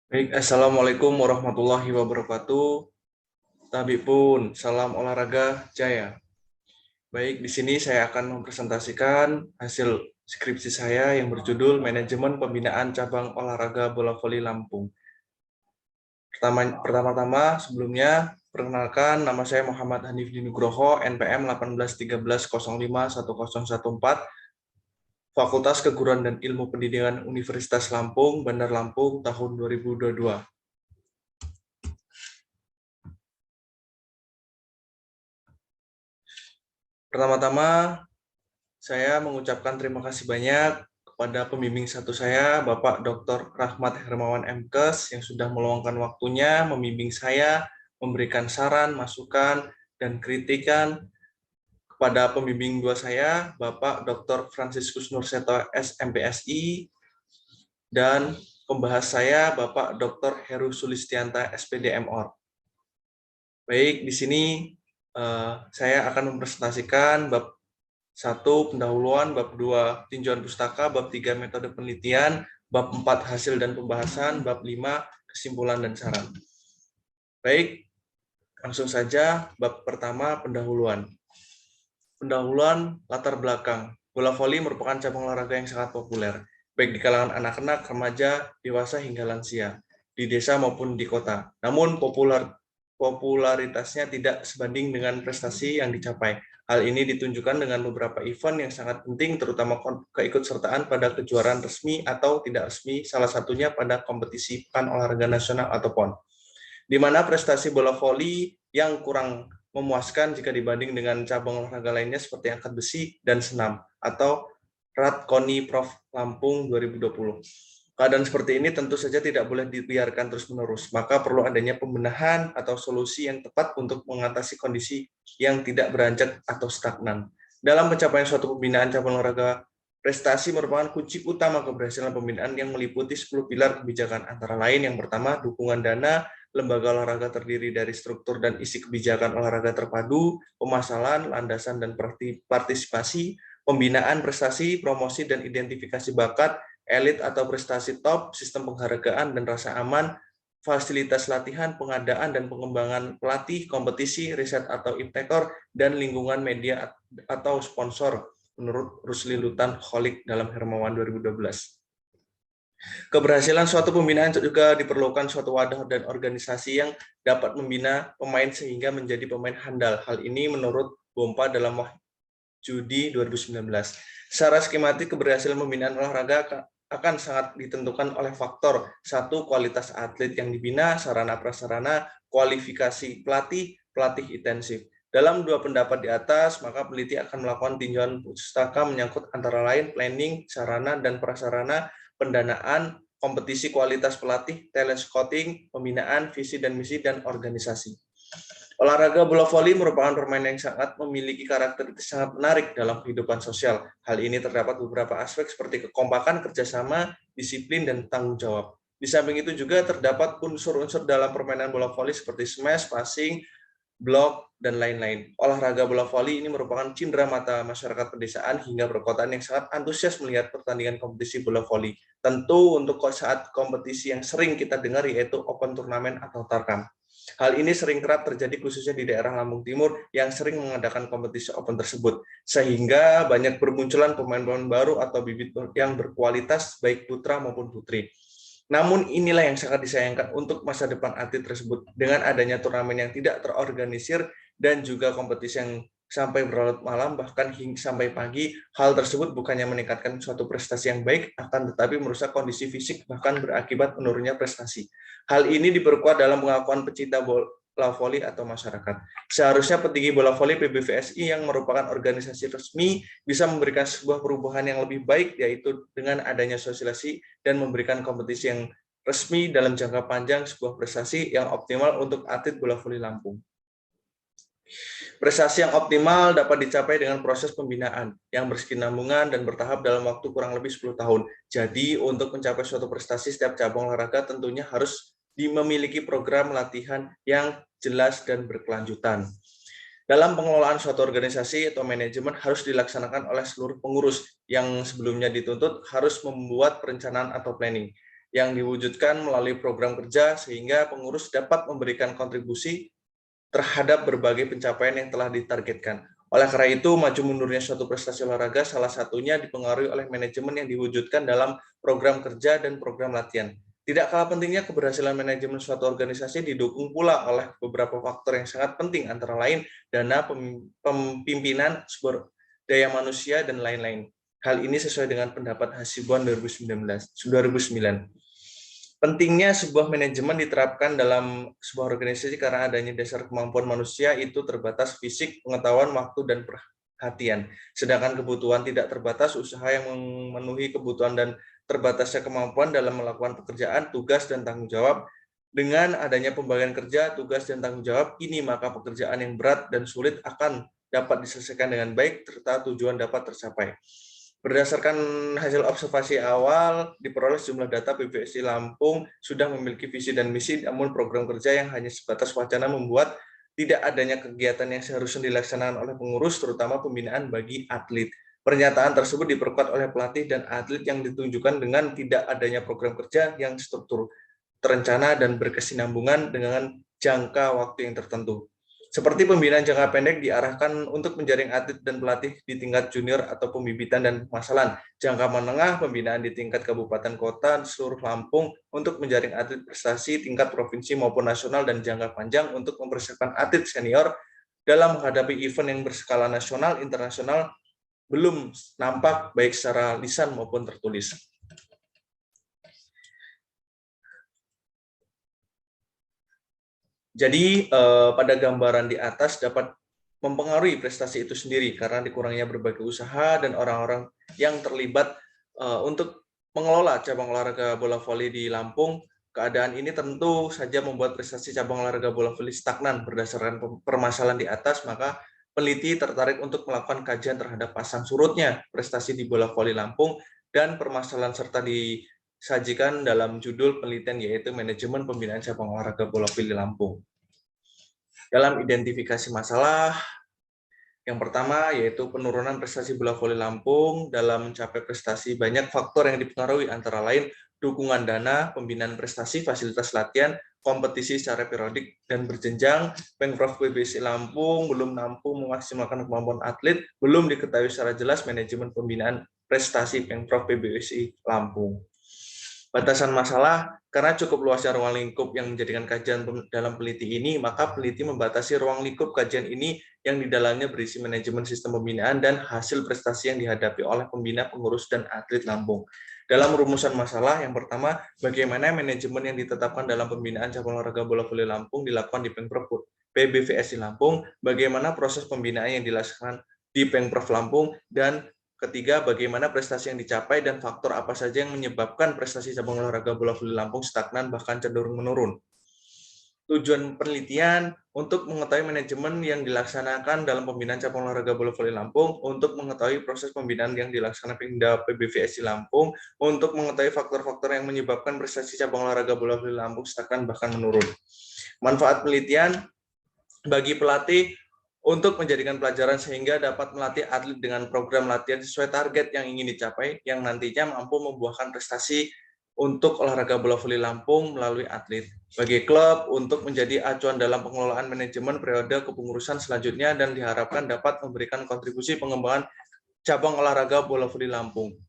Baik, Assalamualaikum warahmatullahi wabarakatuh. Tabib pun, salam olahraga jaya. Baik, di sini saya akan mempresentasikan hasil skripsi saya yang berjudul Manajemen Pembinaan Cabang Olahraga Bola Voli Lampung. Pertama-tama, sebelumnya, perkenalkan nama saya Muhammad Hanif Dinugroho, NPM 1813051014, Fakultas Keguruan dan Ilmu Pendidikan Universitas Lampung, Bandar Lampung, tahun 2022. Pertama-tama, saya mengucapkan terima kasih banyak kepada pembimbing satu saya, Bapak Dr. Rahmat Hermawan MKes, yang sudah meluangkan waktunya membimbing saya, memberikan saran, masukan, dan kritikan kepada pembimbing dua saya, Bapak Dr. Franciscus Nurseto SMPSI, dan pembahas saya, Bapak Dr. Heru Sulistianta SPD MOR. Baik, di sini saya akan mempresentasikan bab 1. Pendahuluan, bab 2. Tinjauan pustaka, bab 3. Metode penelitian, bab 4. Hasil dan pembahasan, bab 5. Kesimpulan dan saran. Baik, langsung saja bab pertama, pendahuluan. Pendahuluan latar belakang. Bola voli merupakan cabang olahraga yang sangat populer, baik di kalangan anak-anak, remaja, dewasa, hingga lansia, di desa maupun di kota. Namun popularitasnya tidak sebanding dengan prestasi yang dicapai. Hal ini ditunjukkan dengan beberapa event yang sangat penting, terutama keikutsertaan pada kejuaraan resmi atau tidak resmi, salah satunya pada kompetisi Pekan Olahraga Nasional atau PON, di mana prestasi bola voli yang kurang memuaskan jika dibanding dengan cabang olahraga lainnya seperti angkat besi dan senam atau Ratkoni Prof Lampung 2020. Keadaan seperti ini tentu saja tidak boleh dibiarkan terus-menerus, maka perlu adanya pembenahan atau solusi yang tepat untuk mengatasi kondisi yang tidak beranjak atau stagnan. Dalam pencapaian suatu pembinaan cabang olahraga, prestasi merupakan kunci utama keberhasilan pembinaan yang meliputi 10 pilar kebijakan, antara lain yang pertama, dukungan dana. Lembaga olahraga terdiri dari struktur dan isi kebijakan olahraga terpadu, pemasalan, landasan, dan partisipasi, pembinaan prestasi, promosi dan identifikasi bakat, elit atau prestasi top, sistem penghargaan dan rasa aman, fasilitas latihan, pengadaan dan pengembangan pelatih, kompetisi, riset atau iptekor, dan lingkungan media atau sponsor, menurut Rusli Lutan Kholik dalam Hermawan 2012. Keberhasilan suatu pembinaan juga diperlukan suatu wadah dan organisasi yang dapat membina pemain sehingga menjadi pemain handal. Hal ini menurut Bompa dalam Judi 2019. Secara skematik, keberhasilan pembinaan olahraga akan sangat ditentukan oleh faktor: 1. Kualitas atlet yang dibina, sarana prasarana, kualifikasi pelatih, pelatih intensif. Dalam dua pendapat di atas, maka peneliti akan melakukan tinjauan pustaka menyangkut antara lain planning, sarana dan prasarana, pendanaan, kompetisi, kualitas pelatih, telescouting, pembinaan, visi dan misi, dan organisasi. Olahraga bola voli merupakan permainan yang sangat memiliki karakteristik sangat menarik dalam kehidupan sosial. Hal ini terdapat beberapa aspek seperti kekompakan, kerjasama, disiplin, dan tanggung jawab. Di samping itu juga terdapat unsur-unsur dalam permainan bola voli seperti smash, passing, blok, dan lain-lain. Olahraga bola voli ini merupakan cindera mata masyarakat pedesaan hingga perkotaan yang sangat antusias melihat pertandingan kompetisi bola voli. Tentu untuk saat kompetisi yang sering kita dengar yaitu Open Turnamen atau Tarkam. Hal ini sering kerap terjadi khususnya di daerah Lampung Timur yang sering mengadakan kompetisi open tersebut, sehingga banyak bermunculan pemain-pemain baru atau bibit yang berkualitas baik putra maupun putri. Namun inilah yang sangat disayangkan untuk masa depan atlet tersebut. Dengan adanya turnamen yang tidak terorganisir dan juga kompetisi yang sampai berlarut malam, bahkan hingga sampai pagi, hal tersebut bukannya meningkatkan suatu prestasi yang baik, akan tetapi merusak kondisi fisik, bahkan berakibat menurunnya prestasi. Hal ini diperkuat dalam pengakuan pecinta bola voli atau masyarakat. Seharusnya petinggi bola voli PBVSI yang merupakan organisasi resmi bisa memberikan sebuah perubahan yang lebih baik, yaitu dengan adanya sosialisasi dan memberikan kompetisi yang resmi dalam jangka panjang, sebuah prestasi yang optimal untuk atlet bola voli Lampung. Prestasi yang optimal dapat dicapai dengan proses pembinaan yang berkesinambungan dan bertahap dalam waktu kurang lebih 10 tahun. Jadi, untuk mencapai suatu prestasi, setiap cabang olahraga tentunya harus memiliki program latihan yang jelas dan berkelanjutan. Dalam pengelolaan suatu organisasi atau manajemen harus dilaksanakan oleh seluruh pengurus yang sebelumnya dituntut harus membuat perencanaan atau planning. yang diwujudkan melalui program kerja sehingga pengurus dapat memberikan kontribusi terhadap berbagai pencapaian yang telah ditargetkan. Oleh karena itu, maju mundurnya suatu prestasi olahraga salah satunya dipengaruhi oleh manajemen yang diwujudkan dalam program kerja dan program latihan. Tidak kalah pentingnya keberhasilan manajemen suatu organisasi didukung pula oleh beberapa faktor yang sangat penting, antara lain dana, pemimpinan, sumber daya manusia, dan lain-lain. Hal ini sesuai dengan pendapat Hasibuan 2009. Pentingnya sebuah manajemen diterapkan dalam sebuah organisasi karena adanya dasar kemampuan manusia itu terbatas fisik, pengetahuan, waktu, dan perhatian. Sedangkan kebutuhan tidak terbatas, usaha yang memenuhi kebutuhan dan terbatasnya kemampuan dalam melakukan pekerjaan, tugas, dan tanggung jawab. Dengan adanya pembagian kerja, tugas, dan tanggung jawab ini, maka pekerjaan yang berat dan sulit akan dapat diselesaikan dengan baik, serta tujuan dapat tercapai. Berdasarkan hasil observasi awal, diperoleh sejumlah data PBSI Lampung sudah memiliki visi dan misi, namun program kerja yang hanya sebatas wacana membuat tidak adanya kegiatan yang seharusnya dilaksanakan oleh pengurus, terutama pembinaan bagi atlet. Pernyataan tersebut diperkuat oleh pelatih dan atlet yang ditunjukkan dengan tidak adanya program kerja yang struktur, terencana, dan berkesinambungan dengan jangka waktu yang tertentu. Seperti pembinaan jangka pendek diarahkan untuk menjaring atlet dan pelatih di tingkat junior atau pembibitan dan pemasalan. Jangka menengah, pembinaan di tingkat kabupaten kota di seluruh Lampung untuk menjaring atlet prestasi tingkat provinsi maupun nasional, dan jangka panjang untuk mempersiapkan atlet senior dalam menghadapi event yang berskala nasional, internasional, belum nampak baik secara lisan maupun tertulis. Jadi pada gambaran di atas dapat mempengaruhi prestasi itu sendiri karena dikurangnya berbagai usaha dan orang-orang yang terlibat untuk mengelola cabang olahraga bola voli di Lampung. Keadaan ini tentu saja membuat prestasi cabang olahraga bola voli stagnan. Berdasarkan permasalahan di atas, maka peneliti tertarik untuk melakukan kajian terhadap pasang surutnya prestasi di bola voli Lampung, dan permasalahan serta disajikan dalam judul penelitian, yaitu manajemen pembinaan cabang olahraga bola voli Lampung. Dalam identifikasi masalah, yang pertama yaitu penurunan prestasi bola voli Lampung. Dalam mencapai prestasi, banyak faktor yang dipengaruhi, antara lain dukungan dana, pembinaan prestasi, fasilitas latihan, kompetisi secara periodik dan berjenjang. Pemprov PBSI Lampung belum mampu memaksimalkan kemampuan atlet, belum diketahui secara jelas manajemen pembinaan prestasi Pemprov PBSI Lampung. Batasan masalah, karena cukup luasnya ruang lingkup yang menjadikan kajian dalam peneliti ini, maka peneliti membatasi ruang lingkup kajian ini yang di dalamnya berisi manajemen sistem pembinaan dan hasil prestasi yang dihadapi oleh pembina, pengurus, dan atlet Lampung. Dalam rumusan masalah, yang pertama, bagaimana manajemen yang ditetapkan dalam pembinaan cabang olahraga bola voli Lampung dilakukan di Pemprov PBVSI Lampung, bagaimana proses pembinaan yang dilaksanakan di Pemprov Lampung, dan ketiga, bagaimana prestasi yang dicapai dan faktor apa saja yang menyebabkan prestasi cabang olahraga bola voli Lampung stagnan bahkan cenderung menurun. Tujuan penelitian untuk mengetahui manajemen yang dilaksanakan dalam pembinaan cabang olahraga bola voli Lampung, untuk mengetahui proses pembinaan yang dilaksanakan Pemda PBVSI Lampung, untuk mengetahui faktor-faktor yang menyebabkan prestasi cabang olahraga bola voli Lampung stagnan bahkan menurun. Manfaat penelitian bagi pelatih untuk menjadikan pelajaran sehingga dapat melatih atlet dengan program latihan sesuai target yang ingin dicapai, yang nantinya mampu membuahkan prestasi untuk olahraga bola voli Lampung melalui atlet. Bagi klub untuk menjadi acuan dalam pengelolaan manajemen periode kepengurusan selanjutnya, dan diharapkan dapat memberikan kontribusi pengembangan cabang olahraga bola voli Lampung.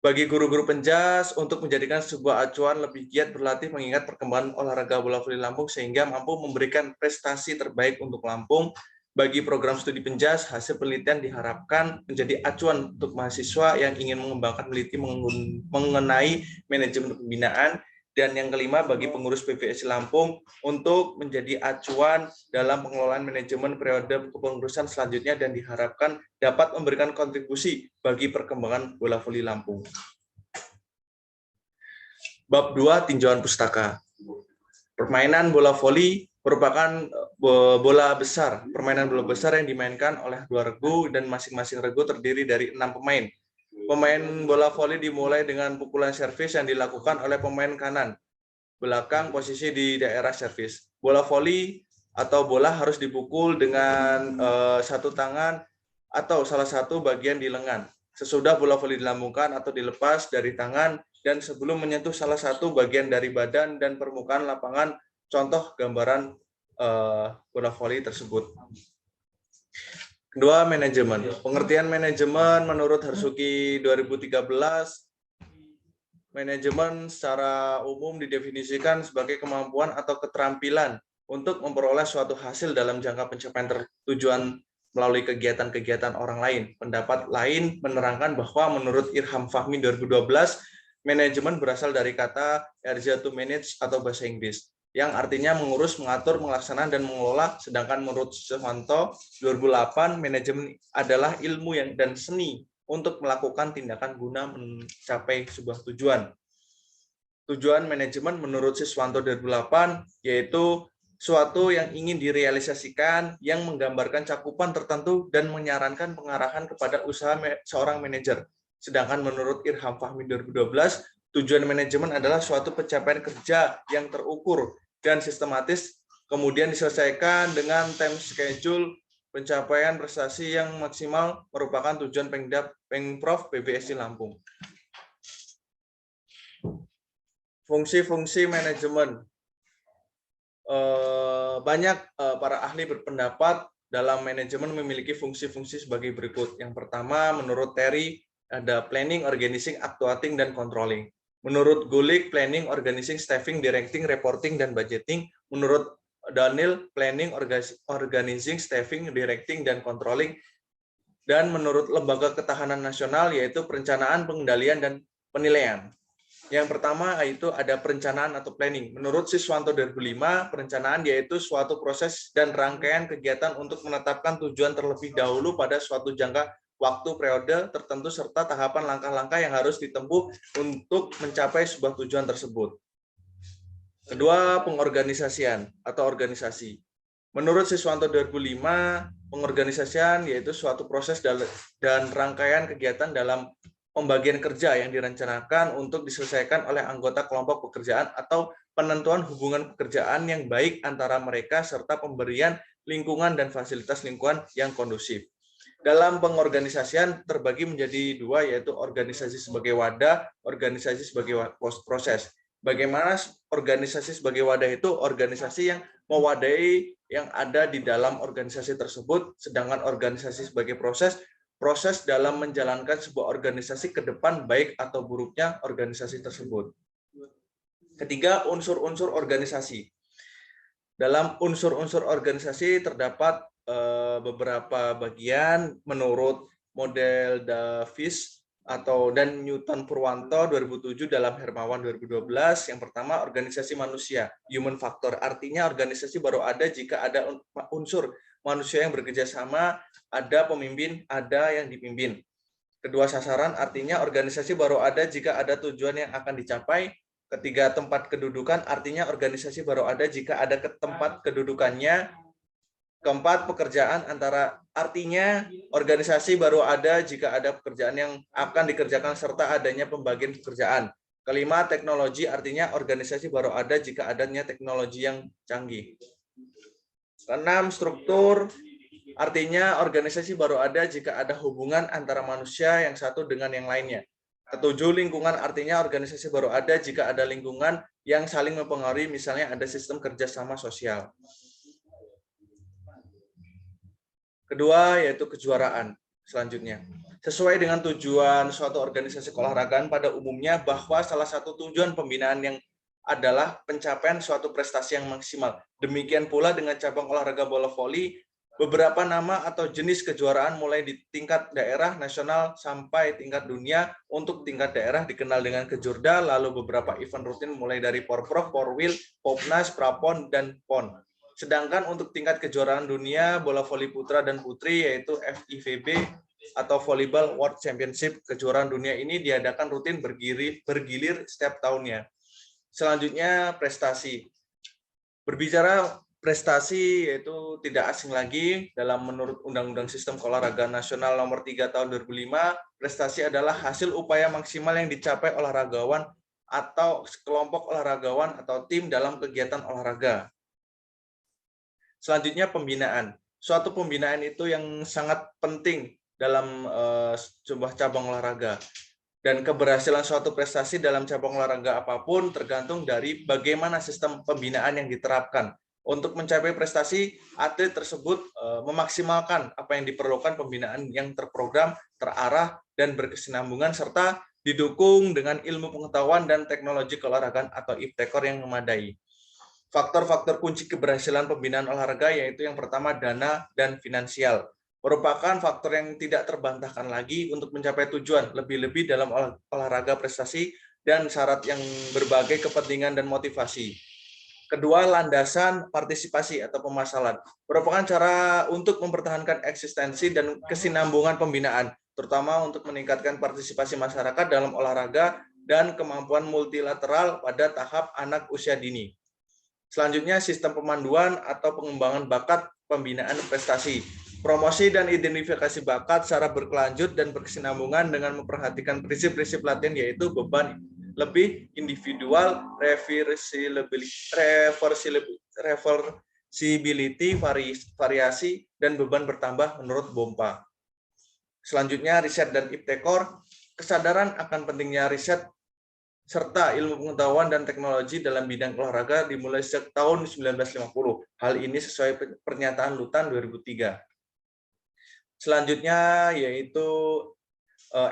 Bagi guru-guru penjas untuk menjadikan sebuah acuan lebih giat berlatih mengingat perkembangan olahraga bola voli Lampung sehingga mampu memberikan prestasi terbaik untuk Lampung. Bagi program studi penjas, hasil penelitian diharapkan menjadi acuan untuk mahasiswa yang ingin mengembangkan peneliti mengenai manajemen pembinaan. Dan yang kelima, bagi pengurus PBSI Lampung untuk menjadi acuan dalam pengelolaan manajemen periode kepengurusan selanjutnya, dan diharapkan dapat memberikan kontribusi bagi perkembangan bola voli Lampung. Bab 2, tinjauan pustaka. Permainan bola voli merupakan bola besar, permainan bola besar yang dimainkan oleh 2 regu, dan masing-masing regu terdiri dari 6 pemain. Pemain bola voli dimulai dengan pukulan servis yang dilakukan oleh pemain kanan belakang posisi di daerah servis. Bola voli atau bola harus dipukul dengan satu tangan atau salah satu bagian di lengan. Sesudah bola voli dilambungkan atau dilepas dari tangan, dan sebelum menyentuh salah satu bagian dari badan dan permukaan lapangan, contoh gambaran bola voli tersebut. Kedua, manajemen. Pengertian manajemen menurut Harsuki 2013, manajemen secara umum didefinisikan sebagai kemampuan atau keterampilan untuk memperoleh suatu hasil dalam jangka pencapaian tujuan melalui kegiatan-kegiatan orang lain. Pendapat lain menerangkan bahwa menurut Irham Fahmi 2012, manajemen berasal dari kata erja to manage atau bahasa Inggris, yang artinya mengurus, mengatur, melaksanakan, dan mengelola. Sedangkan menurut Suwanto 2008, manajemen adalah ilmu dan seni untuk melakukan tindakan guna mencapai sebuah tujuan. Tujuan manajemen menurut Siswanto 2008 yaitu suatu yang ingin direalisasikan yang menggambarkan cakupan tertentu dan menyarankan pengarahan kepada usaha seorang manajer. Sedangkan menurut Irham Fahmi 2012, tujuan manajemen adalah suatu pencapaian kerja yang terukur dan sistematis, kemudian diselesaikan dengan time schedule. Pencapaian prestasi yang maksimal merupakan tujuan Pemprov PBSI Lampung. Fungsi-fungsi manajemen. Banyak para ahli berpendapat dalam manajemen memiliki fungsi-fungsi sebagai berikut. Yang pertama, menurut Terry, ada planning, organizing, actuating, dan controlling. Menurut Gulick, planning, organizing, staffing, directing, reporting, dan budgeting. Menurut Daniel, planning, organizing, staffing, directing, dan controlling. Dan menurut Lembaga Ketahanan Nasional, yaitu perencanaan, pengendalian, dan penilaian. Yang pertama yaitu ada perencanaan atau planning. Menurut Siswanto 2005, perencanaan yaitu suatu proses dan rangkaian kegiatan untuk menetapkan tujuan terlebih dahulu pada suatu jangka waktu periode tertentu serta tahapan langkah-langkah yang harus ditempuh untuk mencapai sebuah tujuan tersebut. Kedua, pengorganisasian atau organisasi. Menurut Siswanto 2005, pengorganisasian yaitu suatu proses dan rangkaian kegiatan dalam pembagian kerja yang direncanakan untuk diselesaikan oleh anggota kelompok pekerjaan atau penentuan hubungan pekerjaan yang baik antara mereka serta pemberian lingkungan dan fasilitas lingkungan yang kondusif. Dalam pengorganisasian terbagi menjadi dua, yaitu organisasi sebagai wadah, organisasi sebagai proses. Bagaimana organisasi sebagai wadah itu? Organisasi yang mewadahi yang ada di dalam organisasi tersebut, sedangkan organisasi sebagai proses dalam menjalankan sebuah organisasi ke depan baik atau buruknya organisasi tersebut. Ketiga, unsur-unsur organisasi. Dalam unsur-unsur organisasi terdapat beberapa bagian menurut model Davis dan Newton Purwanto 2007 dalam Hermawan 2012. Yang pertama, organisasi manusia, human factor. Artinya organisasi baru ada jika ada unsur manusia yang bekerja sama, ada pemimpin, ada yang dipimpin. Kedua, sasaran, artinya organisasi baru ada jika ada tujuan yang akan dicapai. Ketiga, tempat kedudukan, artinya organisasi baru ada jika ada tempat kedudukannya. Keempat, pekerjaan, artinya organisasi baru ada jika ada pekerjaan yang akan dikerjakan serta adanya pembagian pekerjaan. Kelima, teknologi, artinya organisasi baru ada jika adanya teknologi yang canggih. Keenam, struktur, artinya organisasi baru ada jika ada hubungan antara manusia yang satu dengan yang lainnya. Ketujuh, lingkungan, artinya organisasi baru ada jika ada lingkungan yang saling mempengaruhi, misalnya ada sistem kerjasama sosial. Kedua, yaitu kejuaraan. Selanjutnya, sesuai dengan tujuan suatu organisasi keolahragaan pada umumnya bahwa salah satu tujuan pembinaan yang adalah pencapaian suatu prestasi yang maksimal. Demikian pula dengan cabang olahraga bola voli, beberapa nama atau jenis kejuaraan mulai di tingkat daerah, nasional, sampai tingkat dunia. Untuk tingkat daerah dikenal dengan Kejurda, lalu beberapa event rutin mulai dari Porprov, Porwil, Popnas, Prapon, dan PON. Sedangkan untuk tingkat kejuaraan dunia, bola voli putra dan putri, yaitu FIVB atau Volleyball World Championship, kejuaraan dunia ini diadakan rutin bergilir setiap tahunnya. Selanjutnya, prestasi. Berbicara prestasi, yaitu tidak asing lagi dalam menurut Undang-Undang Sistem Keolahragaan Nasional Nomor 3 Tahun 2005, prestasi adalah hasil upaya maksimal yang dicapai olahragawan atau kelompok olahragawan atau tim dalam kegiatan olahraga. Selanjutnya, pembinaan. Suatu pembinaan itu yang sangat penting dalam sebuah cabang olahraga. Dan keberhasilan suatu prestasi dalam cabang olahraga apapun tergantung dari bagaimana sistem pembinaan yang diterapkan. Untuk mencapai prestasi, atlet tersebut memaksimalkan apa yang diperlukan pembinaan yang terprogram, terarah, dan berkesinambungan, serta didukung dengan ilmu pengetahuan dan teknologi keolahragaan atau IPTEKOR yang memadai. Faktor-faktor kunci keberhasilan pembinaan olahraga yaitu yang pertama dana dan finansial. Merupakan faktor yang tidak terbantahkan lagi untuk mencapai tujuan, lebih-lebih dalam olahraga prestasi dan syarat yang berbagai kepentingan dan motivasi. Kedua, landasan partisipasi atau pemasalan. Merupakan cara untuk mempertahankan eksistensi dan kesinambungan pembinaan, terutama untuk meningkatkan partisipasi masyarakat dalam olahraga dan kemampuan multilateral pada tahap anak usia dini. Selanjutnya, sistem pemanduan atau pengembangan bakat pembinaan prestasi. Promosi dan identifikasi bakat secara berkelanjut dan berkesinambungan dengan memperhatikan prinsip-prinsip latihan yaitu beban lebih individual, reversibility, variasi, dan beban bertambah menurut Bompa. Selanjutnya, riset dan IPTEKOR, kesadaran akan pentingnya riset serta ilmu pengetahuan dan teknologi dalam bidang olahraga dimulai sejak tahun 1950. Hal ini sesuai pernyataan Lutan 2003. Selanjutnya yaitu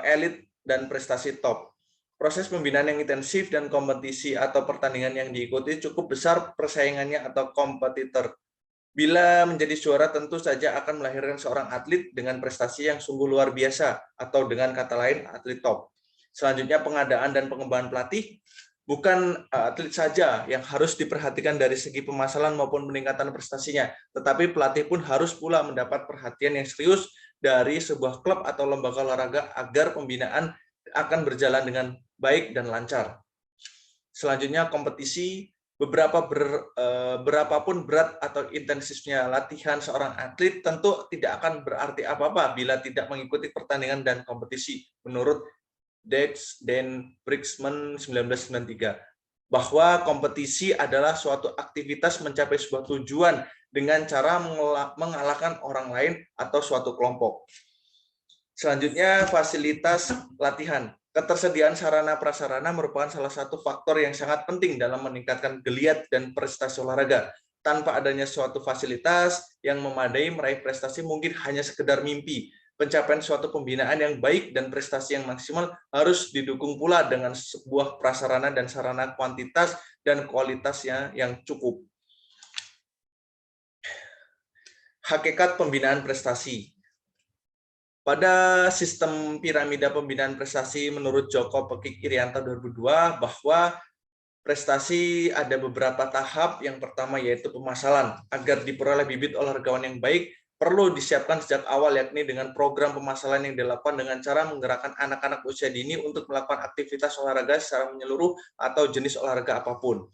elit dan prestasi top. Proses pembinaan yang intensif dan kompetisi atau pertandingan yang diikuti cukup besar persaingannya atau kompetitor. Bila menjadi juara tentu saja akan melahirkan seorang atlet dengan prestasi yang sungguh luar biasa atau dengan kata lain atlet top. Selanjutnya pengadaan dan pengembangan pelatih. Bukan atlet saja yang harus diperhatikan dari segi pemasaran maupun peningkatan prestasinya, tetapi pelatih pun harus pula mendapat perhatian yang serius dari sebuah klub atau lembaga olahraga agar pembinaan akan berjalan dengan baik dan lancar. Selanjutnya kompetisi. Berapapun berat atau intensifnya latihan seorang atlet tentu tidak akan berarti apa-apa bila tidak mengikuti pertandingan dan kompetisi. Menurut Dex dan Brixman 1993, bahwa kompetisi adalah suatu aktivitas mencapai sebuah tujuan dengan cara mengalahkan orang lain atau suatu kelompok. Selanjutnya, fasilitas latihan. Ketersediaan sarana-prasarana merupakan salah satu faktor yang sangat penting dalam meningkatkan geliat dan prestasi olahraga. Tanpa adanya suatu fasilitas yang memadai, meraih prestasi mungkin hanya sekedar mimpi. Pencapaian suatu pembinaan yang baik dan prestasi yang maksimal harus didukung pula dengan sebuah prasarana dan sarana kuantitas dan kualitasnya yang cukup. Hakikat pembinaan prestasi. Pada sistem piramida pembinaan prestasi menurut Joko Pekik Irianto 2002 bahwa prestasi ada beberapa tahap. Yang pertama yaitu pemasalan. Agar diperoleh bibit olahragawan yang baik, perlu disiapkan sejak awal, yakni dengan program pemasalan yang dilakukan dengan cara menggerakkan anak-anak usia dini untuk melakukan aktivitas olahraga secara menyeluruh atau jenis olahraga apapun.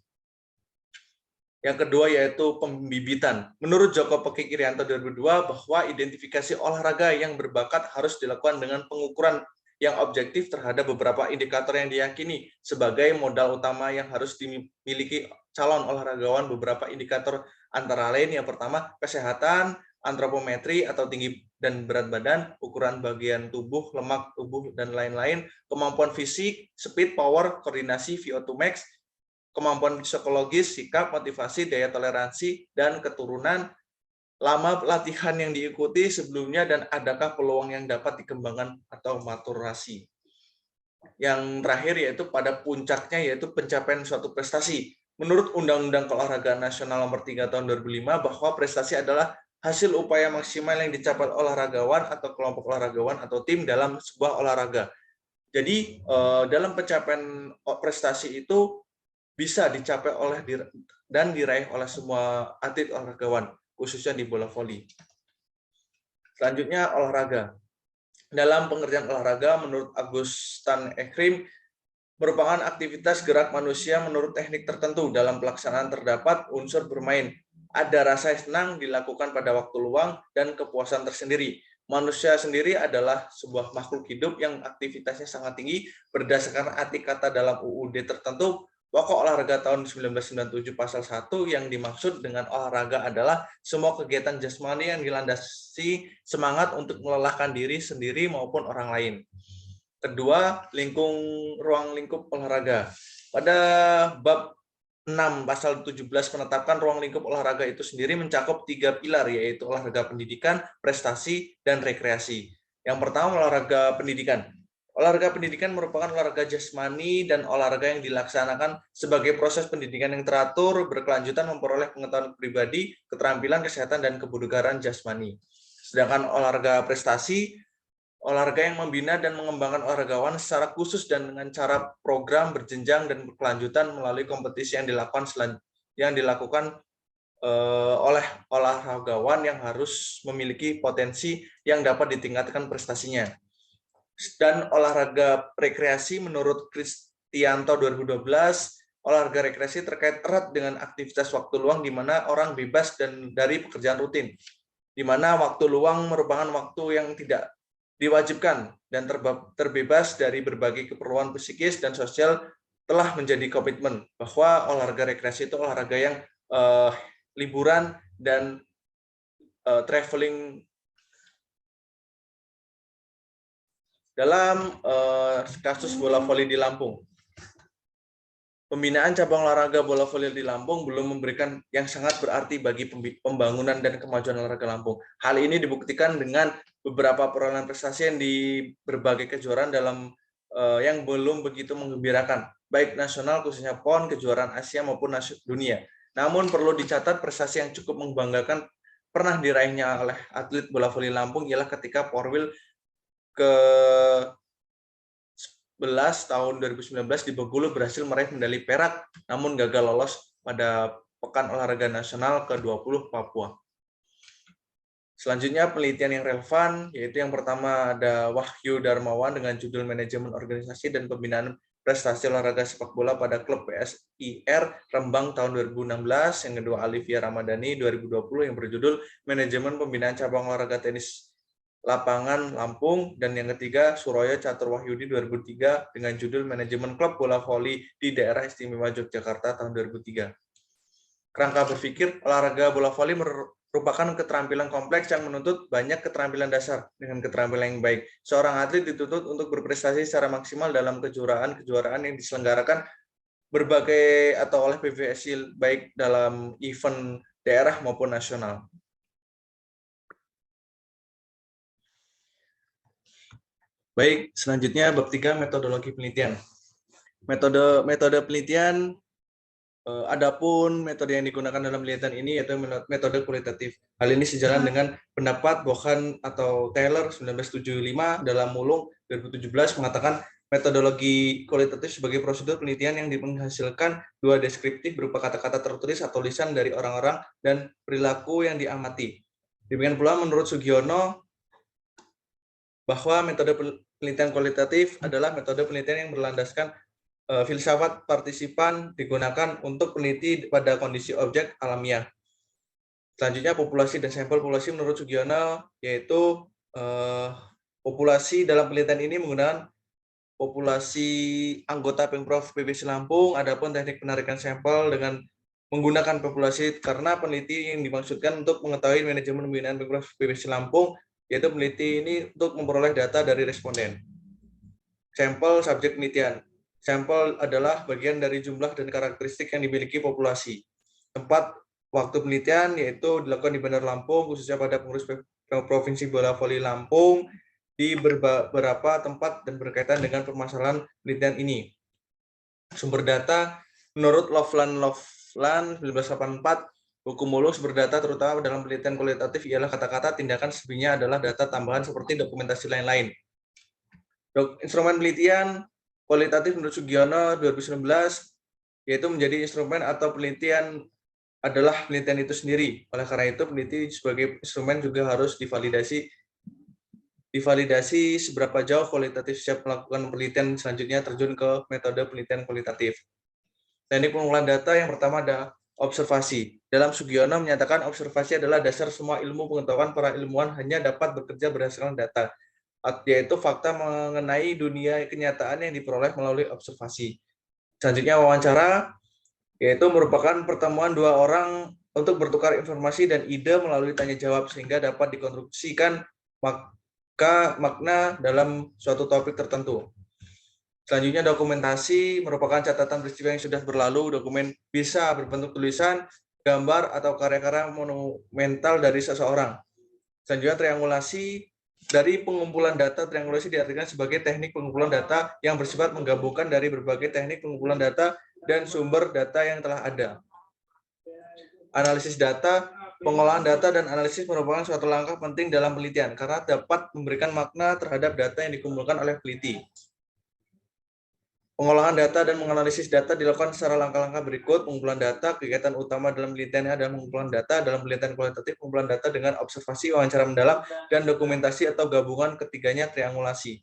Yang kedua yaitu pembibitan. Menurut Joko Pekik Irianto 2002 bahwa identifikasi olahraga yang berbakat harus dilakukan dengan pengukuran yang objektif terhadap beberapa indikator yang diyakini sebagai modal utama yang harus dimiliki calon olahragawan. Beberapa indikator antara lain yang pertama kesehatan, antropometri atau tinggi dan berat badan, ukuran bagian tubuh, lemak tubuh, dan lain-lain, kemampuan fisik, speed, power, koordinasi, VO2 max, kemampuan psikologis, sikap, motivasi, daya toleransi, dan keturunan, lama latihan yang diikuti sebelumnya, dan adakah peluang yang dapat dikembangkan atau maturasi. Yang terakhir yaitu pada puncaknya yaitu pencapaian suatu prestasi. Menurut Undang-Undang Keolahragaan Nasional Nomor 3 Tahun 2005 bahwa prestasi adalah hasil upaya maksimal yang dicapai olahragawan atau kelompok olahragawan atau tim dalam sebuah olahraga. Jadi dalam pencapaian prestasi itu bisa dicapai oleh dan diraih oleh semua atlet olahragawan, khususnya di bola voli. Selanjutnya olahraga. Dalam pengertian olahraga, menurut Agustan Ekrim, merupakan aktivitas gerak manusia menurut teknik tertentu. Dalam pelaksanaan terdapat unsur bermain. Ada rasa senang dilakukan pada waktu luang dan kepuasan tersendiri. Manusia sendiri adalah sebuah makhluk hidup yang aktivitasnya sangat tinggi berdasarkan arti kata dalam UUD tertentu. Pokok olahraga tahun 1997 pasal 1 yang dimaksud dengan olahraga adalah semua kegiatan jasmani yang dilandasi semangat untuk melelahkan diri sendiri maupun orang lain. Kedua, ruang lingkup olahraga. Pada bab 6 pasal 17 menetapkan ruang lingkup olahraga itu sendiri mencakup 3 pilar, yaitu olahraga pendidikan, prestasi, dan rekreasi. Yang pertama, olahraga pendidikan. Olahraga pendidikan merupakan olahraga jasmani dan olahraga yang dilaksanakan sebagai proses pendidikan yang teratur, berkelanjutan, memperoleh pengetahuan pribadi, keterampilan, kesehatan, dan kebugaran jasmani. Sedangkan olahraga prestasi, olahraga yang membina dan mengembangkan olahragawan secara khusus dan dengan cara program berjenjang dan berkelanjutan melalui kompetisi yang dilakukan oleh olahragawan yang harus memiliki potensi yang dapat ditingkatkan prestasinya. Dan olahraga rekreasi menurut Kristianto 2012, olahraga rekreasi terkait erat dengan aktivitas waktu luang di mana orang bebas dari pekerjaan rutin, di mana waktu luang merupakan waktu yang tidak diwajibkan dan terbebas dari berbagai keperluan psikis dan sosial, telah menjadi komitmen bahwa olahraga rekreasi itu olahraga yang liburan dan traveling. Dalam kasus bola voli di Lampung, pembinaan cabang olahraga bola voli di Lampung belum memberikan yang sangat berarti bagi pembangunan dan kemajuan olahraga Lampung. Hal ini dibuktikan dengan beberapa perolehan prestasi yang di berbagai kejuaraan yang belum begitu menggembirakan, baik nasional khususnya PON, kejuaraan Asia maupun dunia. Namun perlu dicatat prestasi yang cukup membanggakan pernah diraihnya oleh atlet bola voli Lampung ialah ketika Porwil ke-11 tahun 2019 di Bengkulu berhasil meraih medali perak, namun gagal lolos pada Pekan Olahraga Nasional ke-20 Papua. Selanjutnya penelitian yang relevan, yaitu yang pertama ada Wahyu Darmawan dengan judul Manajemen Organisasi dan Pembinaan Prestasi Olahraga Sepak Bola pada Klub PSIR Rembang tahun 2016, yang kedua Alivia Ramadhani 2020 yang berjudul Manajemen Pembinaan Cabang Olahraga Tenis Lapangan Lampung, dan yang ketiga Suroyo Catur Wahyudi 2003 dengan judul Manajemen Klub Bola Voli di Daerah Istimewa Yogyakarta tahun 2003. Kerangka berpikir, olahraga bola voli merupakan keterampilan kompleks yang menuntut banyak keterampilan dasar dengan keterampilan yang baik. Seorang atlet dituntut untuk berprestasi secara maksimal dalam kejuaraan-kejuaraan yang diselenggarakan berbagai atau oleh PBSI baik dalam event daerah maupun nasional. Baik, selanjutnya bab 3 metodologi penelitian. Metode penelitian, adapun metode yang digunakan dalam penelitian ini yaitu metode kualitatif. Hal ini sejalan dengan pendapat Bohan atau Taylor 1975 dalam Mulung 2017 mengatakan metodologi kualitatif sebagai prosedur penelitian yang menghasilkan dua deskriptif berupa kata-kata tertulis atau tulisan dari orang-orang dan perilaku yang diamati. Demikian pula menurut Sugiono bahwa metode penelitian kualitatif adalah metode penelitian yang berlandaskan filsafat partisipan digunakan untuk peneliti pada kondisi objek alamiah. Selanjutnya populasi dan sampel populasi menurut Sugiono yaitu populasi dalam penelitian ini menggunakan populasi anggota Pemprov PBSI Lampung, adapun teknik penarikan sampel dengan menggunakan populasi karena peneliti yang dimaksudkan untuk mengetahui manajemen pembinaan Pemprov PBSI Lampung, yaitu peneliti ini untuk memperoleh data dari responden. Sampel subjek penelitian. Sampel adalah bagian dari jumlah dan karakteristik yang dimiliki populasi. Tempat waktu penelitian yaitu dilakukan di Bandar Lampung, khususnya pada pengurus Provinsi Bola Voli Lampung, di beberapa tempat dan berkaitan dengan permasalahan penelitian ini. Sumber data menurut Loveland 1984, hukum mulung sumber data terutama dalam penelitian kualitatif ialah kata-kata, tindakan, selebihnya adalah data tambahan seperti dokumentasi lain-lain. Instrumen penelitian kualitatif menurut Sugiono 2019 yaitu menjadi instrumen atau penelitian adalah penelitian itu sendiri. Oleh karena itu peneliti sebagai instrumen juga harus divalidasi seberapa jauh kualitatif siap melakukan penelitian, selanjutnya terjun ke metode penelitian kualitatif. Teknik pengumpulan data yang pertama ada observasi. Dalam Sugiono menyatakan observasi adalah dasar semua ilmu pengetahuan para ilmuwan hanya dapat bekerja berdasarkan data, yaitu fakta mengenai dunia kenyataan yang diperoleh melalui observasi. Selanjutnya wawancara, yaitu merupakan pertemuan dua orang untuk bertukar informasi dan ide melalui tanya jawab sehingga dapat dikonstruksikan makna dalam suatu topik tertentu. Selanjutnya, dokumentasi merupakan catatan peristiwa yang sudah berlalu. Dokumen bisa berbentuk tulisan, gambar, atau karya-karya monumental dari seseorang. Selanjutnya, triangulasi. Dari pengumpulan data, triangulasi diartikan sebagai teknik pengumpulan data yang bersifat menggabungkan dari berbagai teknik pengumpulan data dan sumber data yang telah ada. Analisis data. Pengolahan data dan analisis merupakan suatu langkah penting dalam penelitian karena dapat memberikan makna terhadap data yang dikumpulkan oleh peneliti. Pengolahan data dan menganalisis data dilakukan secara langkah-langkah berikut. Pengumpulan data, kegiatan utama dalam penelitiannya adalah pengumpulan data. Dalam penelitian kualitatif, pengumpulan data dengan observasi, wawancara mendalam, dan dokumentasi atau gabungan ketiganya triangulasi.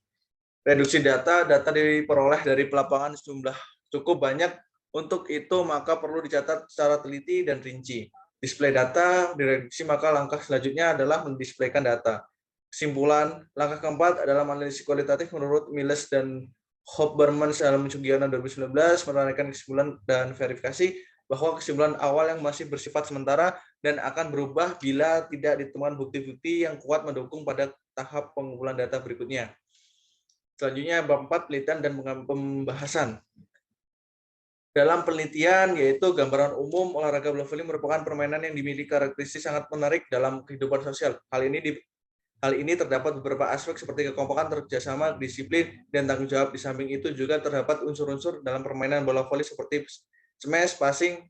Reduksi data, data diperoleh dari pelapangan jumlah cukup banyak. Untuk itu, maka perlu dicatat secara teliti dan rinci. Display data, direduksi, maka langkah selanjutnya adalah mendisplaykan data. Kesimpulan, langkah keempat adalah analisis kualitatif menurut Miles dan Hopperman dalam Sugiono 2019 menaikkan kesimpulan dan verifikasi bahwa kesimpulan awal yang masih bersifat sementara dan akan berubah bila tidak ditemukan bukti-bukti yang kuat mendukung pada tahap pengumpulan data berikutnya. Selanjutnya, bab 4, penelitian dan pembahasan. Dalam penelitian, yaitu gambaran umum, olahraga bola voli merupakan permainan yang dimiliki karakteristik sangat menarik dalam kehidupan sosial. Hal ini terdapat beberapa aspek seperti kekompakan, kerjasama, disiplin, dan tanggung jawab. Di samping itu juga terdapat unsur-unsur dalam permainan bola voli seperti smash, passing,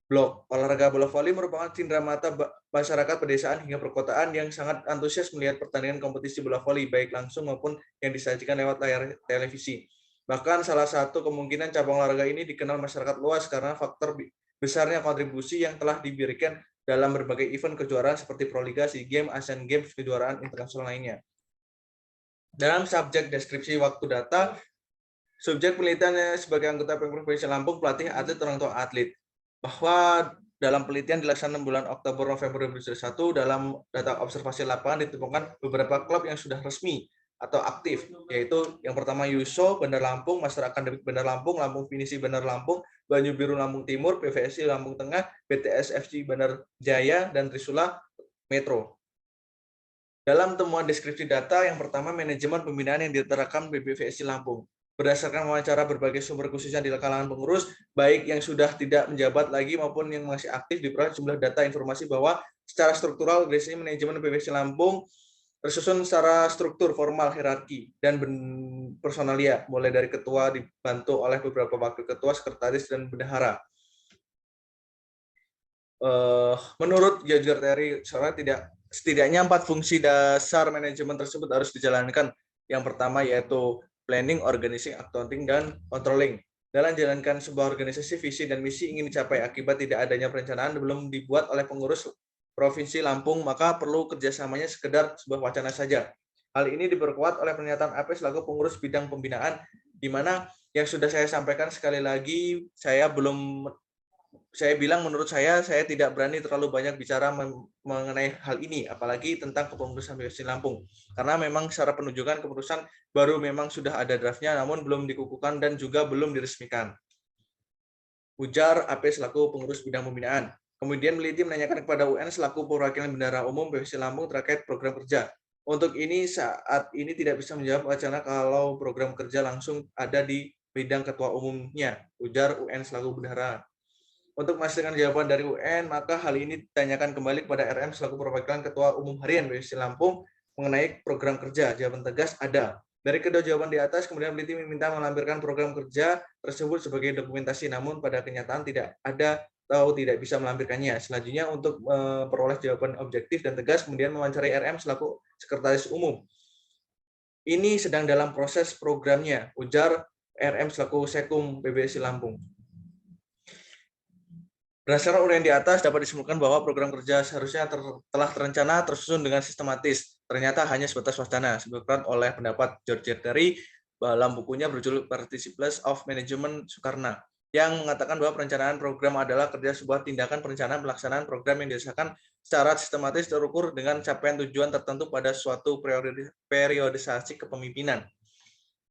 blok. Olahraga bola voli merupakan cindera mata masyarakat pedesaan hingga perkotaan yang sangat antusias melihat pertandingan kompetisi bola voli, baik langsung maupun yang disajikan lewat layar televisi. Bahkan salah satu kemungkinan cabang olahraga ini dikenal masyarakat luas karena faktor besarnya kontribusi yang telah diberikan dalam berbagai event kejuaraan seperti Proliga, SEA Games, Asian Games, kejuaraan internasional lainnya. Dalam subjek deskripsi waktu data, subjek penelitiannya sebagai anggota Pemprov Provinsi Lampung, pelatih, atlet, orang tua atlet. Bahwa dalam penelitian dilaksanakan bulan Oktober November 2021, dalam data observasi lapangan ditemukan beberapa klub yang sudah resmi atau aktif, yaitu yang pertama Yuso Bandar Lampung, Master Akademik Bandar Lampung, Lampung Finisi Bandar Lampung, Banyu Biru Lampung Timur, PVSI Lampung Tengah, BTS FC Bandar Jaya, dan Trisula Metro. Dalam temuan deskripsi data, yang pertama manajemen pembinaan yang diterapkan BPVSI Lampung. Berdasarkan wawancara berbagai sumber khususnya di kalangan pengurus, baik yang sudah tidak menjabat lagi maupun yang masih aktif, diperoleh jumlah data informasi bahwa secara struktural organisasi manajemen BPVSI Lampung tersusun secara struktur formal hierarki dan personalia, mulai dari ketua dibantu oleh beberapa wakil ketua, sekretaris, dan bendahara. Menurut Jajar Terry, setidaknya 4 fungsi dasar manajemen tersebut harus dijalankan. Yang pertama yaitu planning, organizing, accounting, dan controlling. Dalam menjalankan sebuah organisasi, visi dan misi ingin dicapai akibat tidak adanya perencanaan belum dibuat oleh pengurus Provinsi Lampung, maka perlu kerjasamanya sekedar sebuah wacana saja. Hal ini diperkuat oleh pernyataan AP selaku pengurus bidang pembinaan, di mana yang sudah saya sampaikan sekali lagi, saya bilang menurut saya tidak berani terlalu banyak bicara mengenai hal ini, apalagi tentang kepengurusan PVSI Lampung. Karena memang secara penunjukan kepengurusan baru memang sudah ada draftnya, namun belum dikukuhkan dan juga belum diresmikan. Ujar AP selaku pengurus bidang pembinaan. Kemudian peneliti menanyakan kepada UN selaku perwakilan Bendahara Umum PVSI Lampung terkait program kerja. Untuk ini saat ini tidak bisa menjawab wacana kalau program kerja langsung ada di bidang ketua umumnya, ujar UN selaku bendahara. Untuk memastikan jawaban dari UN, maka hal ini ditanyakan kembali kepada RM selaku perwakilan Ketua Umum Harian PVSI Lampung mengenai program kerja. Jawaban tegas ada. Dari kedua jawaban di atas, kemudian peneliti meminta melampirkan program kerja tersebut sebagai dokumentasi, namun pada kenyataan tidak ada atau tidak bisa melampirkannya. Selanjutnya, untuk memperoleh jawaban objektif dan tegas, kemudian mewawancarai RM selaku Sekretaris Umum. Ini sedang dalam proses programnya, ujar RM selaku Sekum PVSI Lampung. Berdasarkan uraian di atas, dapat disimpulkan bahwa program kerja seharusnya telah terencana, tersusun dengan sistematis. Ternyata hanya sebatas wacana, disebutkan oleh pendapat George Terry dalam bukunya berjudul Principles of Management Soekarno, yang mengatakan bahwa perencanaan program adalah kerja sebuah tindakan perencanaan pelaksanaan program yang dirasakan secara sistematis terukur dengan capaian tujuan tertentu pada suatu periodisasi kepemimpinan.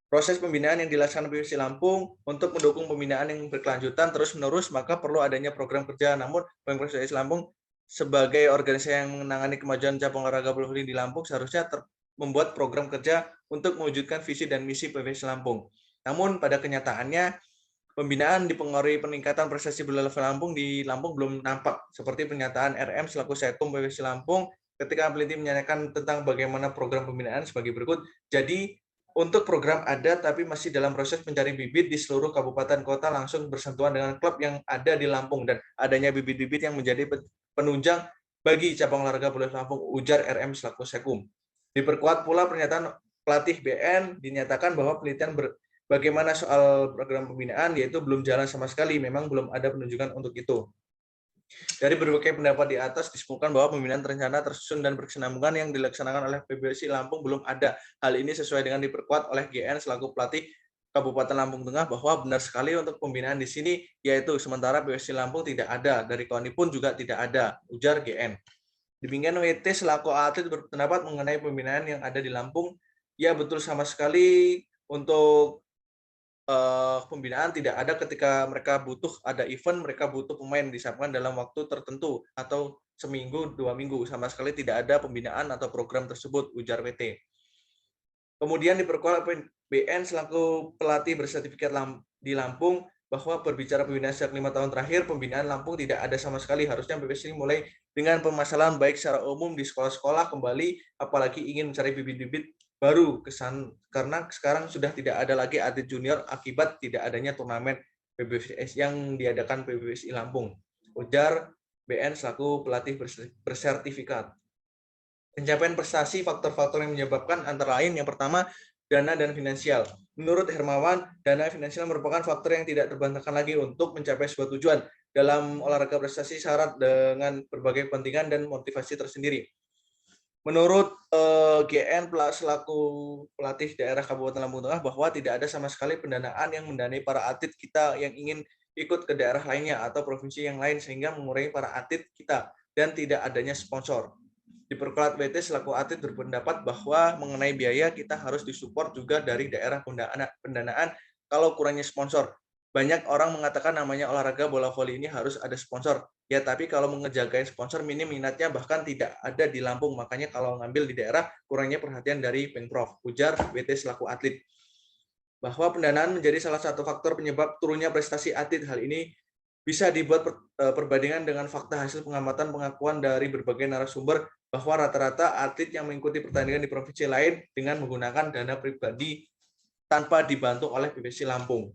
Proses pembinaan yang dilaksanakan PVSI Lampung untuk mendukung pembinaan yang berkelanjutan terus-menerus, maka perlu adanya program kerja. Namun, Pemprov PVSI Lampung sebagai organisasi yang menangani kemajuan cabang olahraga bola voli di Lampung seharusnya membuat program kerja untuk mewujudkan visi dan misi PVSI Lampung. Namun pada kenyataannya pembinaan dipengaruhi peningkatan prestasi bola voli Lampung di Lampung belum nampak, seperti pernyataan RM selaku Sekum PVSI Lampung ketika peneliti menyanyikan tentang bagaimana program pembinaan sebagai berikut. Jadi untuk program ada tapi masih dalam proses mencari bibit di seluruh kabupaten kota langsung bersentuhan dengan klub yang ada di Lampung dan adanya bibit-bibit yang menjadi penunjang bagi cabang olahraga bola Lampung, ujar RM selaku Sekum. Diperkuat pula pernyataan pelatih BN dinyatakan bahwa penelitian bagaimana soal program pembinaan, yaitu belum jalan sama sekali, memang belum ada penunjukan untuk itu. Dari berbagai pendapat di atas disebutkan bahwa pembinaan terencana, tersusun, dan berkesinambungan yang dilaksanakan oleh PBSI Lampung belum ada. Hal ini sesuai dengan diperkuat oleh GN selaku pelatih Kabupaten Lampung Tengah bahwa benar sekali untuk pembinaan di sini, yaitu sementara PBSI Lampung tidak ada, dari KONI pun juga tidak ada, ujar GN. Demikian WT selaku atlet berpendapat mengenai pembinaan yang ada di Lampung. Ya betul sama sekali untuk pembinaan tidak ada ketika mereka butuh ada event, mereka butuh pemain disiapkan dalam waktu tertentu atau seminggu, 2 minggu. Sama sekali tidak ada pembinaan atau program tersebut, ujar WT. Kemudian diperkuat BN selaku pelatih bersertifikat di Lampung bahwa berbicara pembinaan sejak 5 tahun terakhir, pembinaan Lampung tidak ada sama sekali. Harusnya PBSI mulai dengan permasalahan baik secara umum di sekolah-sekolah kembali, apalagi ingin mencari bibit-bibit baru karena sekarang sudah tidak ada lagi atlet junior akibat tidak adanya turnamen PBVS yang diadakan PBVSI Lampung, ujar BN selaku pelatih bersertifikat. Pencapaian prestasi, faktor-faktor yang menyebabkan antara lain yang pertama, dana dan finansial. Menurut Hermawan, dana finansial merupakan faktor yang tidak terbantahkan lagi untuk mencapai sebuah tujuan. Dalam olahraga prestasi syarat dengan berbagai kepentingan dan motivasi tersendiri. Menurut GN selaku pelatih daerah Kabupaten Lampung Tengah bahwa tidak ada sama sekali pendanaan yang mendanai para atlet kita yang ingin ikut ke daerah lainnya atau provinsi yang lain sehingga mengurangi para atlet kita dan tidak adanya sponsor. Diperkuat WT selaku atlet berpendapat bahwa mengenai biaya kita harus disupport juga dari daerah pendanaan kalau kurangnya sponsor. Banyak orang mengatakan namanya olahraga bola voli ini harus ada sponsor. Ya, tapi kalau mengejagai sponsor minim minatnya bahkan tidak ada di Lampung. Makanya kalau ngambil di daerah kurangnya perhatian dari Pemprov, ujar WT selaku atlet. Bahwa pendanaan menjadi salah satu faktor penyebab turunnya prestasi atlet. Hal ini bisa dibuat perbandingan dengan fakta hasil pengamatan pengakuan dari berbagai narasumber bahwa rata-rata atlet yang mengikuti pertandingan di provinsi lain dengan menggunakan dana pribadi tanpa dibantu oleh PBSI Lampung.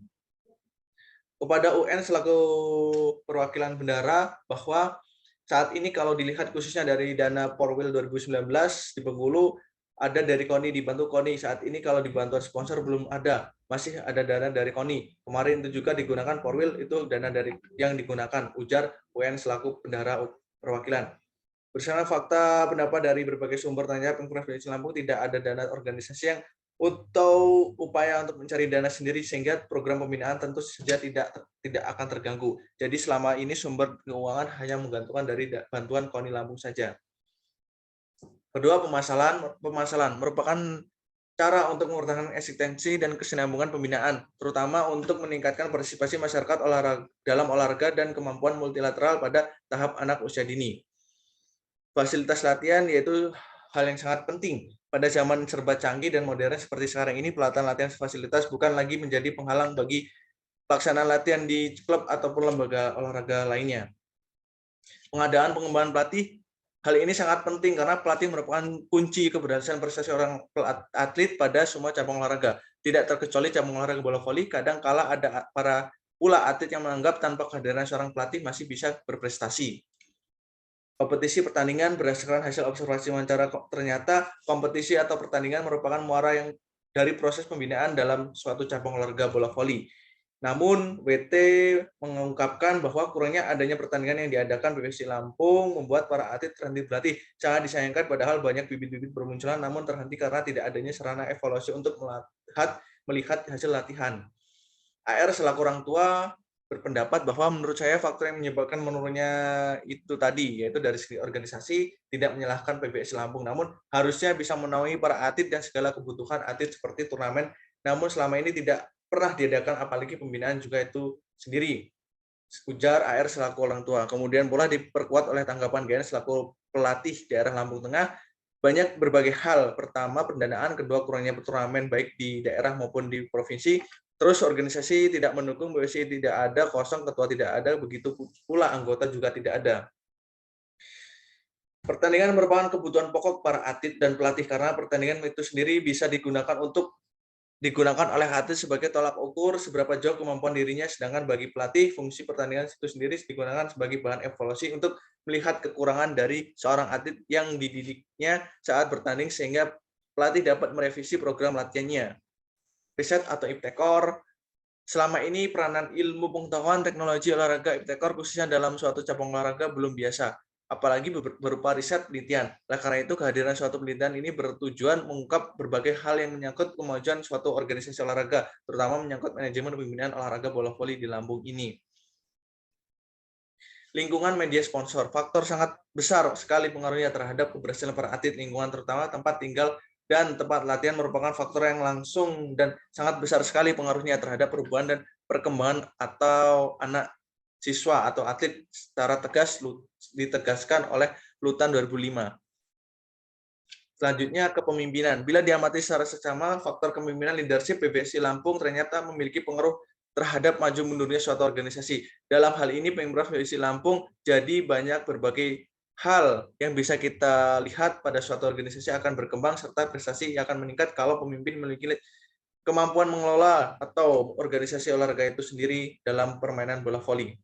Kepada UN selaku perwakilan bendara bahwa saat ini kalau dilihat khususnya dari dana Porwil 2019 di Bengkulu ada dari KONI, dibantu KONI. Saat ini kalau dibantuan sponsor belum ada, masih ada dana dari KONI. Kemarin itu juga digunakan Porwil, itu dana dari yang digunakan, ujar UN selaku bendahara perwakilan. Bersama fakta pendapat dari berbagai sumber tanya Pemprov Provinsi Lampung tidak ada dana organisasi yang atau upaya untuk mencari dana sendiri sehingga program pembinaan tentu saja tidak akan terganggu. Jadi selama ini sumber keuangan hanya menggantungkan dari bantuan KONI Lampung saja. Kedua, pemasalan merupakan cara untuk mempertahankan eksistensi dan kesinambungan pembinaan, terutama untuk meningkatkan partisipasi masyarakat dalam olahraga dan kemampuan multilateral pada tahap anak usia dini. Fasilitas latihan yaitu hal yang sangat penting. Pada zaman serba canggih dan modern seperti sekarang ini, pelatihan latihan fasilitas bukan lagi menjadi penghalang bagi pelaksanaan latihan di klub ataupun lembaga olahraga lainnya. Pengadaan pengembangan pelatih, hal ini sangat penting karena pelatih merupakan kunci keberhasilan prestasi orang atlet pada semua cabang olahraga. Tidak terkecuali cabang olahraga bola voli, kadang kala ada para pula atlet yang menganggap tanpa kehadiran seorang pelatih masih bisa berprestasi. Kompetisi pertandingan berdasarkan hasil observasi wawancara, ternyata kompetisi atau pertandingan merupakan muara yang dari proses pembinaan dalam suatu cabang olahraga bola voli. Namun, WT mengungkapkan bahwa kurangnya adanya pertandingan yang diadakan PBSI Lampung membuat para atlet terhenti berlatih. Sangat disayangkan padahal banyak bibit-bibit bermunculan namun terhenti karena tidak adanya sarana evaluasi untuk melihat hasil latihan. AR selaku orang tua berpendapat bahwa menurut saya faktor yang menyebabkan menurunnya itu tadi, yaitu dari segi organisasi tidak menyalahkan PBSI Lampung, namun harusnya bisa menaungi para atlet dan segala kebutuhan atlet seperti turnamen, namun selama ini tidak pernah diadakan apalagi pembinaan juga itu sendiri, ujar AR selaku orang tua. Kemudian pula diperkuat oleh tanggapan GN selaku pelatih daerah Lampung Tengah banyak berbagai hal. Pertama, pendanaan, kedua, kurangnya turnamen baik di daerah maupun di provinsi. Terus organisasi tidak mendukung, BWSI tidak ada, kosong, ketua tidak ada, begitu pula anggota juga tidak ada. Pertandingan merupakan kebutuhan pokok para atlet dan pelatih karena pertandingan itu sendiri bisa digunakan oleh atlet sebagai tolak ukur seberapa jauh kemampuan dirinya, sedangkan bagi pelatih fungsi pertandingan itu sendiri digunakan sebagai bahan evaluasi untuk melihat kekurangan dari seorang atlet yang dididiknya saat bertanding sehingga pelatih dapat merevisi program latihannya. Riset atau iptekor, selama ini peranan ilmu pengetahuan teknologi olahraga iptekor khususnya dalam suatu cabang olahraga belum biasa, apalagi berupa riset penelitian. Nah, karena itu kehadiran suatu penelitian ini bertujuan mengungkap berbagai hal yang menyangkut kemajuan suatu organisasi olahraga, terutama menyangkut manajemen pembinaan olahraga bola voli di Lampung ini. Lingkungan media sponsor, faktor sangat besar sekali pengaruhnya terhadap keberhasilan para atlet. Lingkungan terutama tempat tinggal dan tempat latihan merupakan faktor yang langsung dan sangat besar sekali pengaruhnya terhadap perubahan dan perkembangan atau anak siswa atau atlet secara tegas ditegaskan oleh Lutan 2005. Selanjutnya kepemimpinan. Bila diamati secara seksama, faktor kepemimpinan leadership PBSI Lampung ternyata memiliki pengaruh terhadap maju mundurnya suatu organisasi. Dalam hal ini Pemprov PBSI Lampung jadi banyak berbagai hal yang bisa kita lihat pada suatu organisasi akan berkembang serta prestasi yang akan meningkat kalau pemimpin memiliki kemampuan mengelola atau organisasi olahraga itu sendiri dalam permainan bola voli.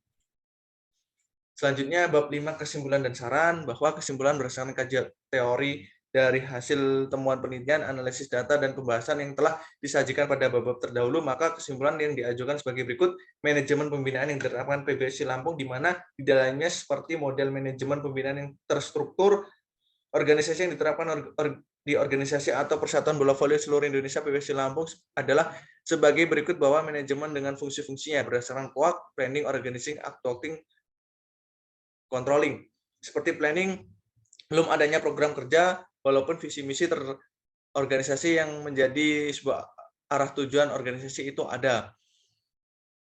Selanjutnya bab 5 kesimpulan dan saran, bahwa kesimpulan berdasarkan kajian teori dari hasil temuan penelitian, analisis data, dan pembahasan yang telah disajikan pada bab terdahulu, maka kesimpulan yang diajukan sebagai berikut. Manajemen pembinaan yang diterapkan PBSI Lampung, di mana di dalamnya seperti model manajemen pembinaan yang terstruktur, organisasi yang diterapkan di organisasi atau persatuan bola voli seluruh Indonesia PBSI Lampung adalah sebagai berikut, bahwa manajemen dengan fungsi-fungsinya berdasarkan POAK, planning, organizing, acting, controlling. Seperti planning, belum adanya program kerja, walaupun visi misi organisasi yang menjadi sebuah arah tujuan organisasi itu ada.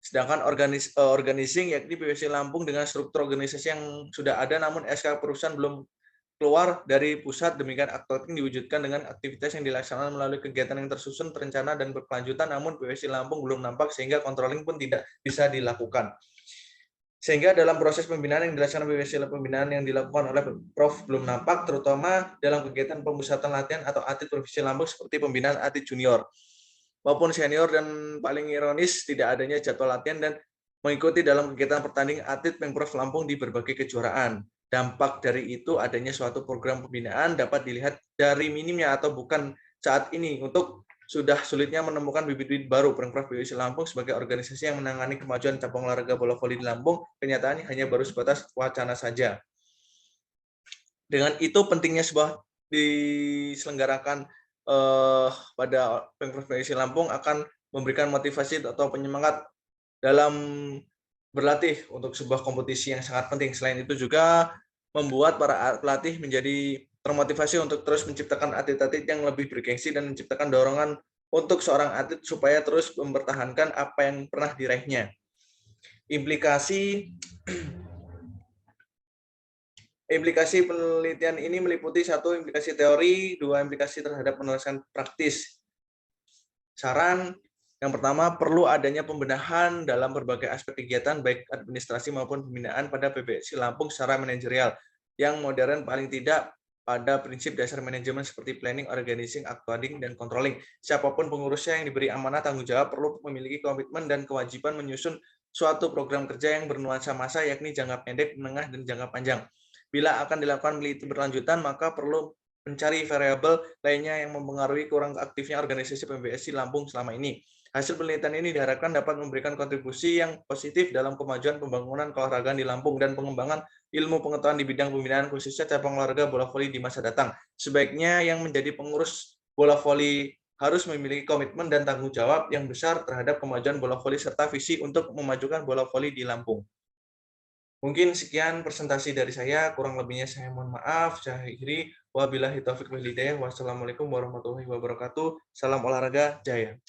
Sedangkan organizing, yakni PBSI Lampung dengan struktur organisasi yang sudah ada, namun SK perusahaan belum keluar dari pusat. Demikian acting diwujudkan dengan aktivitas yang dilaksanakan melalui kegiatan yang tersusun, terencana, dan berkelanjutan, namun PBSI Lampung belum nampak sehingga controlling pun tidak bisa dilakukan. Sehingga dalam proses pembinaan yang dilaksanakan PBSI, pembinaan yang dilakukan oleh Prof belum nampak, terutama dalam kegiatan pemusatan latihan atau atlet Provinsi Lampung seperti pembinaan atlet junior maupun senior, dan paling ironis tidak adanya jadwal latihan dan mengikuti dalam kegiatan pertandingan atlet Pemprov Lampung di berbagai kejuaraan. Dampak dari itu adanya suatu program pembinaan dapat dilihat dari minimnya atau bukan saat ini untuk sudah sulitnya menemukan bibit-bibit baru. Pemprov PBSI Lampung sebagai organisasi yang menangani kemajuan cabang olahraga bola voli di Lampung, kenyataannya hanya baru sebatas wacana saja. Dengan itu pentingnya sebuah diselenggarakan pada Pemprov PBSI Lampung akan memberikan motivasi atau penyemangat dalam berlatih untuk sebuah kompetisi yang sangat penting. Selain itu juga membuat para pelatih menjadi termotivasi untuk terus menciptakan atlet-atlet yang lebih bergengsi dan menciptakan dorongan untuk seorang atlet supaya terus mempertahankan apa yang pernah diraihnya. Implikasi penelitian ini meliputi: 1, implikasi teori, 2, implikasi terhadap penulisan praktis. Saran yang pertama, perlu adanya pembenahan dalam berbagai aspek kegiatan baik administrasi maupun pembinaan pada PBSI Lampung secara manajerial yang modern, paling tidak pada prinsip dasar manajemen seperti planning, organizing, accounting, dan controlling. Siapapun pengurusnya yang diberi amanah tanggung jawab perlu memiliki komitmen dan kewajiban menyusun suatu program kerja yang bernuansa masa, yakni jangka pendek, menengah, dan jangka panjang. Bila akan dilakukan penelitian berlanjutan, maka perlu mencari variabel lainnya yang mempengaruhi kurang aktifnya organisasi PBSI Lampung selama ini. Hasil penelitian ini diharapkan dapat memberikan kontribusi yang positif dalam kemajuan pembangunan keolahragaan di Lampung dan pengembangan ilmu pengetahuan di bidang pembinaan khususnya cabang olahraga bola voli di masa datang. Sebaiknya yang menjadi pengurus bola voli harus memiliki komitmen dan tanggung jawab yang besar terhadap kemajuan bola voli serta visi untuk memajukan bola voli di Lampung. Mungkin sekian presentasi dari saya, kurang lebihnya saya mohon maaf. Saya akhiri, wabillahi taufiq wal hidayah. Wassalamualaikum warahmatullahi wabarakatuh. Salam olahraga jaya.